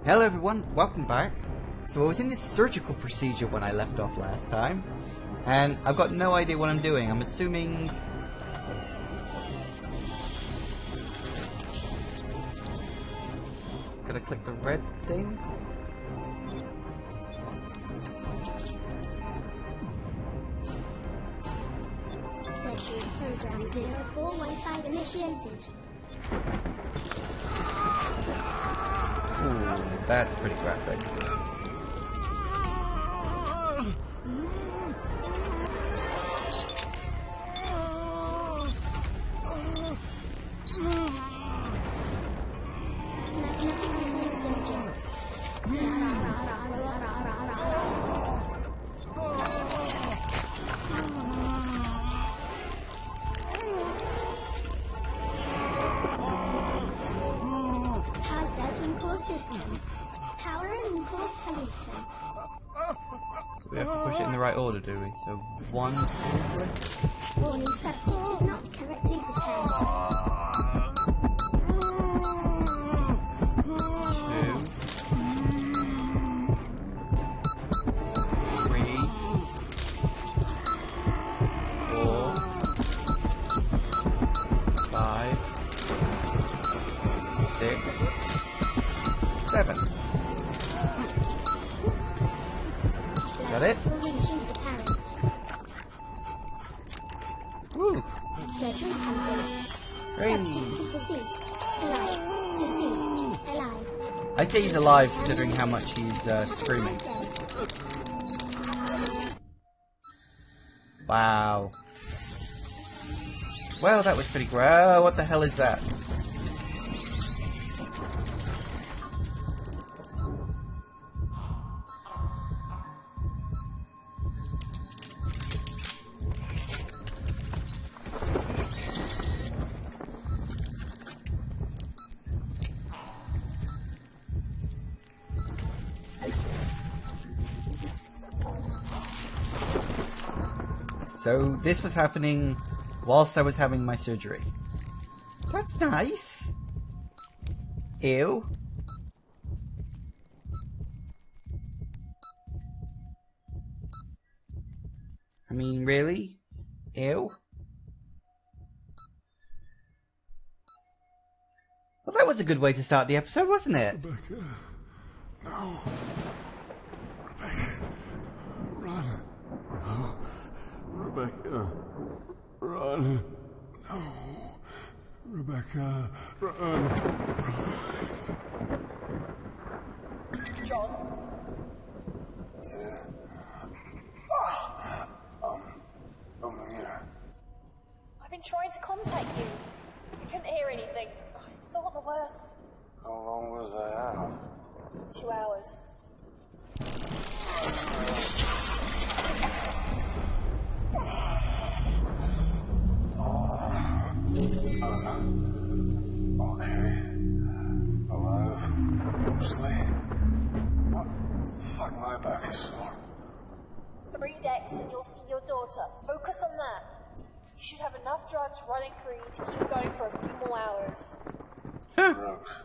Hello everyone, welcome back. So I was in this surgical procedure when I left off last time, and I've got no idea what I'm doing. I'm assuming... Gotta click the red thing? Surgery program 0415 initiated. Ooh, that's pretty graphic. We have to push it in the right order, do we? So, 1, Warning, subject is not correctly prepared. 2, 3, 4, 5, 6, 7. Got it? Woo! Surgery complete. Great. Subject is deceased. Alive. Deceased. Alive. I think he's alive considering how much he's screaming. Wow. Well, that was pretty great. Oh, what the hell is that? So, this was happening whilst I was having my surgery. That's nice. Ew. I mean, really? Ew. Well, that was a good way to start the episode, wasn't it? Rebecca. No. Rebecca. Run. No. Rebecca. Run. No. Rebecca. Run. John? I'm here. I've been trying to contact you. I couldn't hear anything. I thought the worst. How long was I out? 2 hours. Okay. Alive. Mostly. But fuck, my back is sore. 3 decks and you'll see your daughter. Focus on that. You should have enough drugs running through you to keep going for a few more hours. Drugs.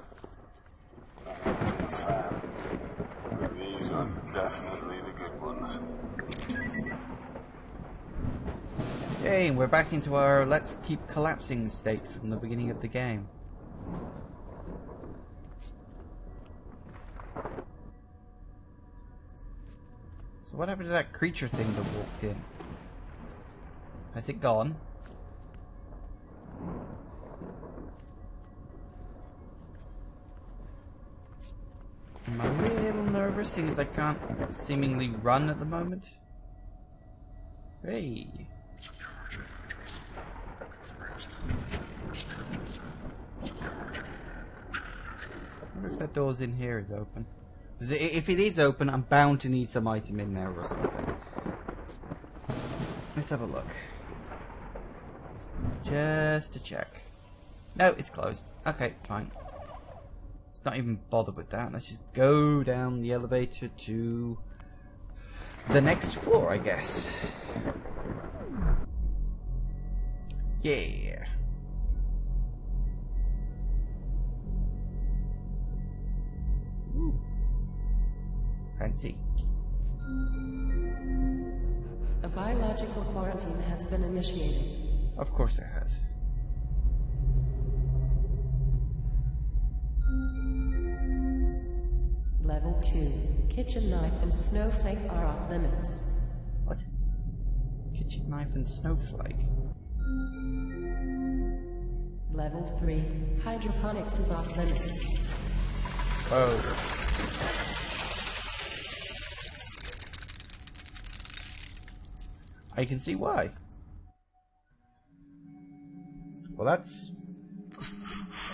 I'm not a fan. But these are definitely the good ones. Yay, we're back into our let's keep collapsing state from the beginning of the game. So what happened to that creature thing that walked in? Has it gone? I'm a little nervous, seeing as I can't seemingly run at the moment. Hey. I wonder if that door's in here is open. If it is open, I'm bound to need some item in there or something. Let's have a look. Just to check. No, it's closed. Okay, fine. Let's not even bother with that. Let's just go down the elevator to the next floor, I guess. Yeah. Ooh. Fancy. A biological quarantine has been initiated. Of course it has. Level 2. Kitchen knife and snowflake are off limits. What? Kitchen knife and snowflake? Level 3. Hydroponics is off limits. Oh. I can see why. Well, that's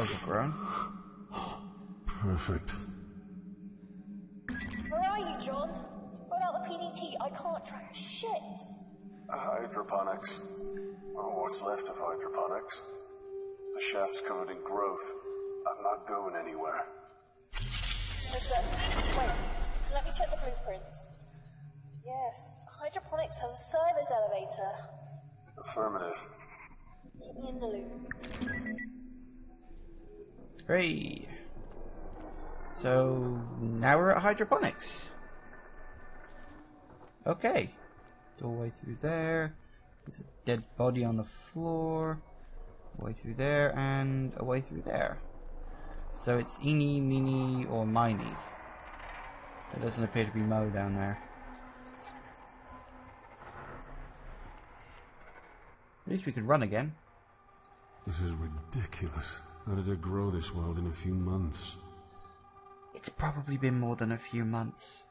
overgrown. Perfect. Where are you, John? Without the PDT, I can't track a shit. Hydroponics. Or what's left of hydroponics. The shaft's covered in growth. I'm not going anywhere. Listen, wait. Let me check the blueprints. Yes, hydroponics has a service elevator. Affirmative. Keep me in the loop. Hey. So now we're at hydroponics. Okay. Doorway through there. There's a dead body on the floor. A way through there and a way through there. So it's eeny, meeny, or miny. There doesn't appear to be Mo down there. At least we could run again. This is ridiculous. How did it grow this world in a few months? It's probably been more than a few months.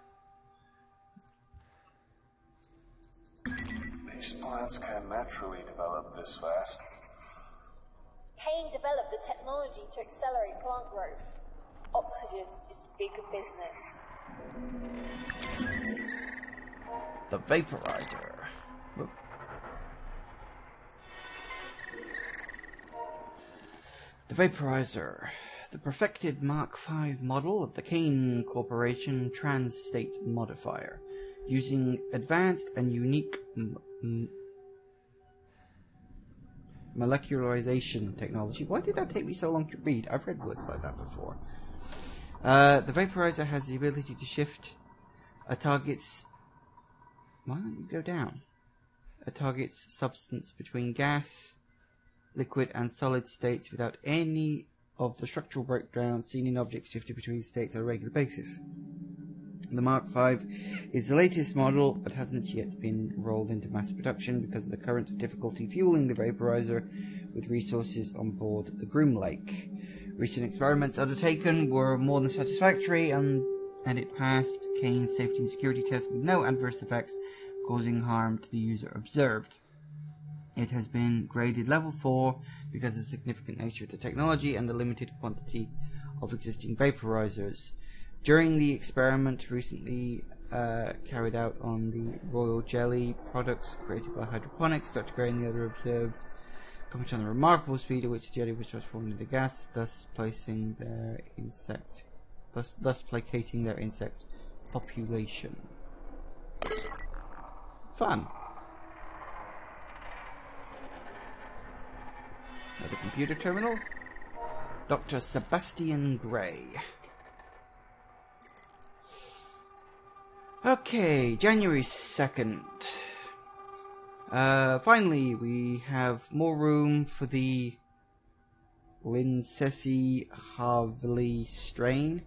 These plants can't naturally develop this fast. Kane developed the technology to accelerate plant growth. Oxygen is big business. The vaporizer. Whoop. The vaporizer. The perfected Mark V model of the Kane Corporation trans-state modifier, using advanced and unique molecularization technology. Why did that take me so long to read? I've read words like that before. The vaporizer has the ability to shift a target's... Why don't you go down? A target's substance between gas, liquid and solid states without any of the structural breakdown seen in objects shifted between states on a regular basis. The Mark V is the latest model, but hasn't yet been rolled into mass production because of the current difficulty fueling the vaporizer with resources on board the Groom Lake. Recent experiments undertaken were more than satisfactory, and it passed Kane's safety and security test with no adverse effects causing harm to the user observed. It has been graded level 4 because of the significant nature of the technology and the limited quantity of existing vaporizers. During the experiment recently carried out on the royal jelly products created by hydroponics, Dr. Gray and the other observed comment on the remarkable speed at which the jelly was transformed into gas, thus placating their insect population. Fun. Another computer terminal. Dr. Sebastian Gray. Okay, January 2nd. Finally, we have more room for the Lincesi Harvey strain.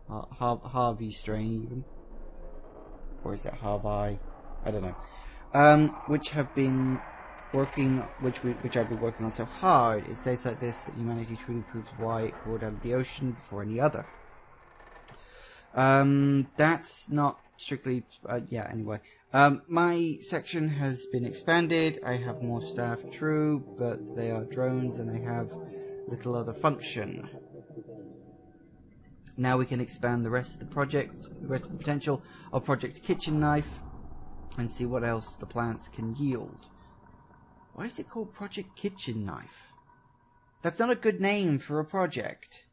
Harvey strain, even. Or is that Harvey? I don't know. Which have been working, which I've been working on so hard. It's days like this that humanity truly proves why it crawled out of the ocean before any other. That's not strictly, yeah, anyway. My section has been expanded. I have more staff, true, but they are drones and they have little other function. Now we can expand the rest of the project, the rest of the potential of Project Kitchen Knife, and see what else the plants can yield. Why is it called Project Kitchen Knife? That's not a good name for a project.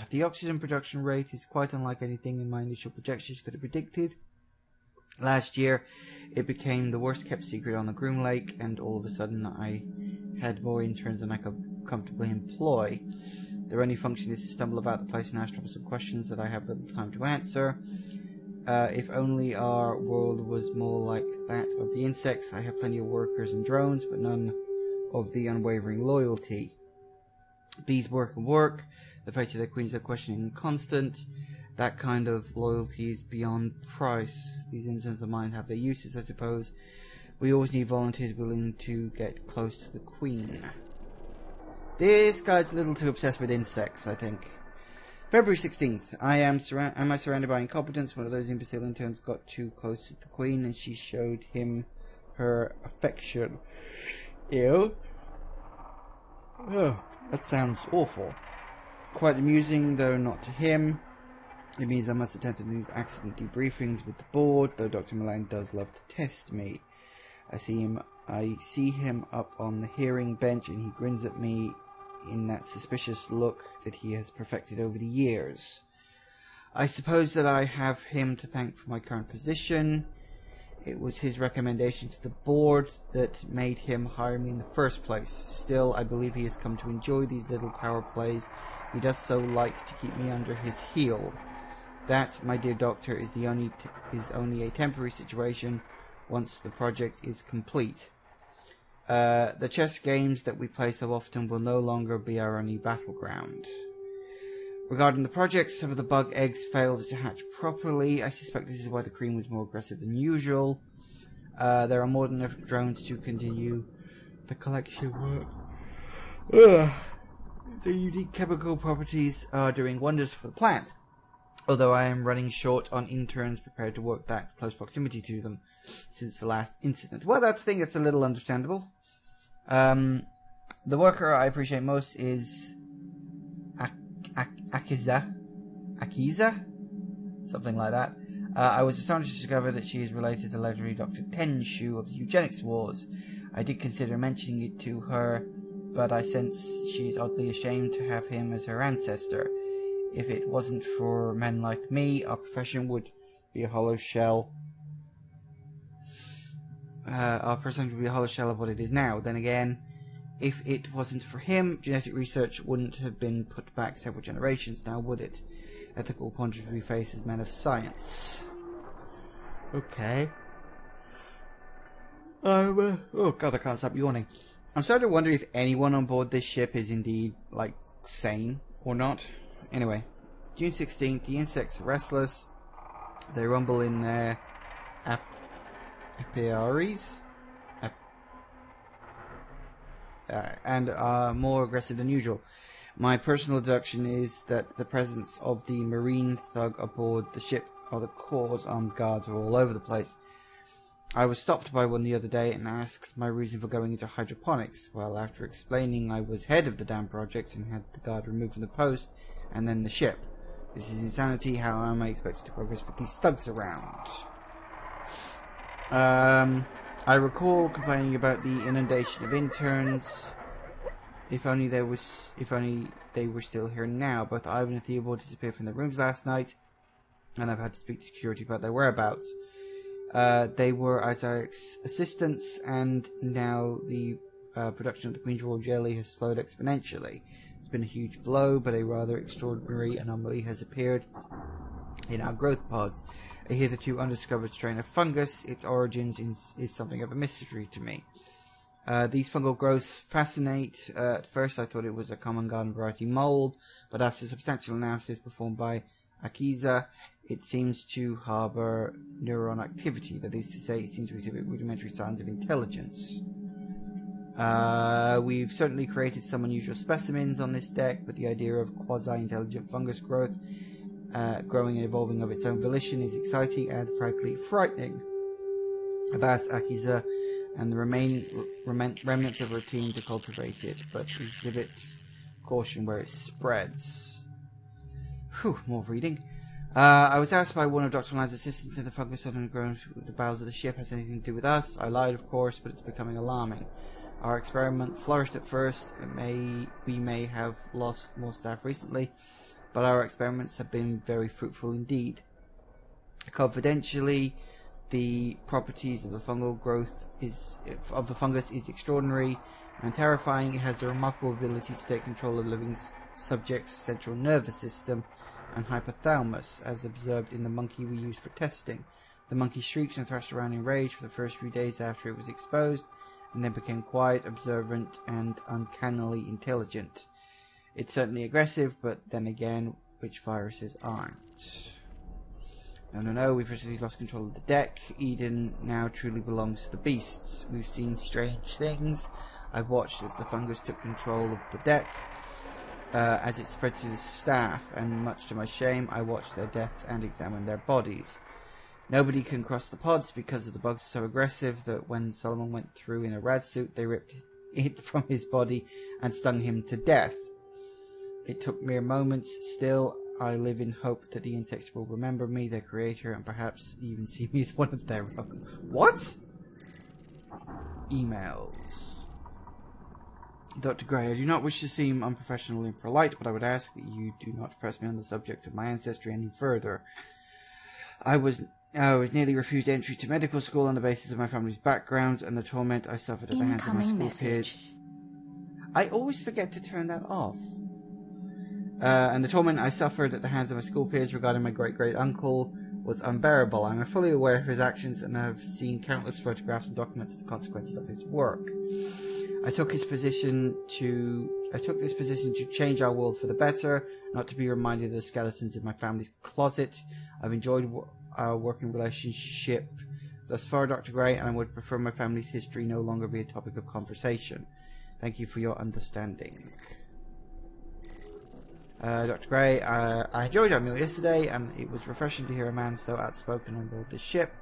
The oxygen production rate is quite unlike anything in my initial projections could have predicted. Last year, it became the worst kept secret on the Groom Lake, and all of a sudden I had more interns than I could comfortably employ. Their only function is to stumble about the place and ask troublesome questions that I have little time to answer. If only our world was more like that of the insects. I have plenty of workers and drones, but none of the unwavering loyalty. Bees work and work. The fate of their queens are questioning and constant. That kind of loyalty is beyond price. These interns of mine have their uses, I suppose. We always need volunteers willing to get close to the queen. This guy's a little too obsessed with insects, I think. February 16th. Am I surrounded by incompetence? One of those imbecile interns got too close to the queen and she showed him her affection. Ew. Oh, that sounds awful. Quite amusing, though not to him. It means I must attend to these accident debriefings with the board, though Dr. Milan does love to test me. I see him up on the hearing bench and he grins at me in that suspicious look that he has perfected over the years. I suppose that I have him to thank for my current position. It was his recommendation to the board that made him hire me in the first place. Still, I believe he has come to enjoy these little power plays. He does so like to keep me under his heel. That, my dear doctor, is only a temporary situation once the project is complete. The chess games that we play so often will no longer be our only battleground. Regarding the project, some of the bug eggs failed to hatch properly. I suspect this is why the cream was more aggressive than usual. There are more than enough drones to continue the collection work. The unique chemical properties are doing wonders for the plant, although I am running short on interns prepared to work that close proximity to them since the last incident. Well, that's the thing, it's a little understandable. The worker I appreciate most is Akiza? Something like that. I was astonished to discover that she is related to legendary Dr. Tenshu of the Eugenics Wars. I did consider mentioning it to her, but I sense she is oddly ashamed to have him as her ancestor. If it wasn't for men like me, our profession would be a hollow shell. Our profession would be a hollow shell of what it is now. Then again, if it wasn't for him, genetic research wouldn't have been put back several generations now, would it? Ethical quandaries we face as men of science. Okay. Oh god, I can't stop yawning. I'm starting to wonder if anyone on board this ship is indeed, like, sane or not. Anyway, June 16th, the insects are restless. They rumble in their apiaries and are more aggressive than usual. My personal deduction is that the presence of the marine thug aboard the ship are the cause. Armed guards are all over the place. I was stopped by one the other day and asked my reason for going into hydroponics. Well, after explaining I was head of the damn project and had the guard removed from the post and then the ship. This is insanity. How am I expected to progress with these thugs around? I recall complaining about the inundation of interns. If only they were still here now. Both Ivan and Theobald disappeared from their rooms last night, and I've had to speak to security about their whereabouts. They were as our assistants, and now the production of the Queen's Royal Jelly has slowed exponentially. It's been a huge blow, but a rather extraordinary anomaly has appeared in our growth pods. A hitherto undiscovered strain of fungus. Its origins is something of a mystery to me. These fungal growths fascinate. At first I thought it was a common garden variety mold, but after substantial analysis performed by Akiza, it seems to harbour neuron activity. That is to say, it seems to exhibit rudimentary signs of intelligence. We've certainly created some unusual specimens on this deck, but the idea of quasi-intelligent fungus growth growing and evolving of its own volition is exciting and frankly frightening. I've asked Akiza and the remaining remnants of her team to cultivate it, but exhibits caution where it spreads. Whew, more reading. I was asked by one of Dr. Milan's assistants if the fungus had grown through the bowels of the ship has anything to do with us. I lied, of course, but it's becoming alarming. Our experiment flourished at first. We may have lost more staff recently, but our experiments have been very fruitful indeed. Confidentially, the properties of the fungal growth of the fungus is extraordinary. And terrifying, it has a remarkable ability to take control of living subjects' central nervous system and hypothalamus, as observed in the monkey we used for testing. The monkey shrieked and thrashed around in rage for the first few days after it was exposed, and then became quiet, observant, and uncannily intelligent. It's certainly aggressive, but then again, which viruses aren't? No, we've recently lost control of the deck. Eden now truly belongs to the beasts. We've seen strange things. I've watched as the fungus took control of the deck, as it spread through the staff, and much to my shame, I watched their deaths and examined their bodies. Nobody can cross the pods because of the bugs so aggressive that when Solomon went through in a rad suit, they ripped it from his body and stung him to death. It took mere moments. Still, I live in hope that the insects will remember me, their creator, and perhaps even see me as one of their own. What? Emails. Dr. Gray, I do not wish to seem unprofessional and impolite, but I would ask that you do not press me on the subject of my ancestry any further. I was nearly refused entry to medical school on the basis of my family's backgrounds and the torment I suffered at the hands of my school peers. I always forget to turn that off. And the torment I suffered at the hands of my school peers regarding my great-great-uncle was unbearable. I am fully aware of his actions and have seen countless photographs and documents of the consequences of his work. I took this position to change our world for the better, not to be reminded of the skeletons in my family's closet. I've enjoyed our working relationship thus far, Dr. Gray, and I would prefer my family's history no longer be a topic of conversation. Thank you for your understanding. Dr. Gray, I enjoyed our meal yesterday, and it was refreshing to hear a man so outspoken on board this ship.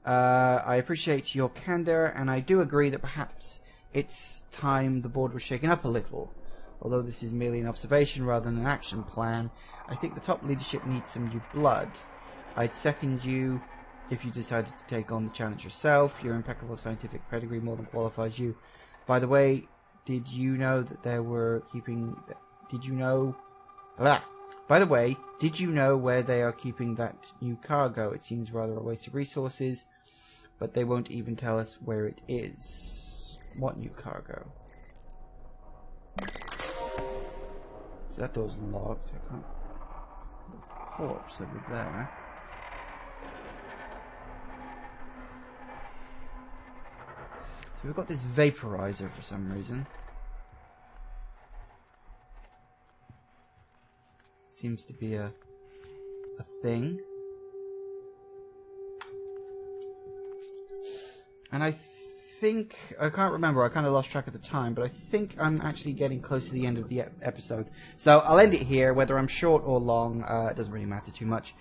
I appreciate your candor, and I do agree that perhaps it's time the board was shaken up a little. Although this is merely an observation rather than an action plan, I think the top leadership needs some new blood. I'd second you if you decided to take on the challenge yourself. Your impeccable scientific pedigree more than qualifies you. By the way, did you know that they were keeping... Did you know... By the way, did you know where they are keeping that new cargo? It seems rather a waste of resources, but they won't even tell us where it is. What new cargo? So that door's locked. I can't... Corpse over there. So we've got this vaporizer for some reason. Seems to be a thing. And I think, I can't remember, I kind of lost track of the time, but I think I'm actually getting close to the end of the episode. So I'll end it here, whether I'm short or long, it doesn't really matter too much.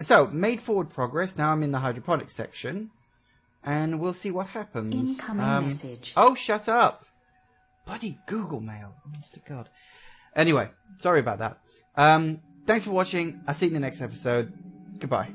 So, made forward progress, now I'm in the hydroponics section, and we'll see what happens. Incoming message. Oh, shut up! Bloody Google Mail, honest to God. Anyway, sorry about that. Thanks for watching, I'll see you in the next episode. Goodbye.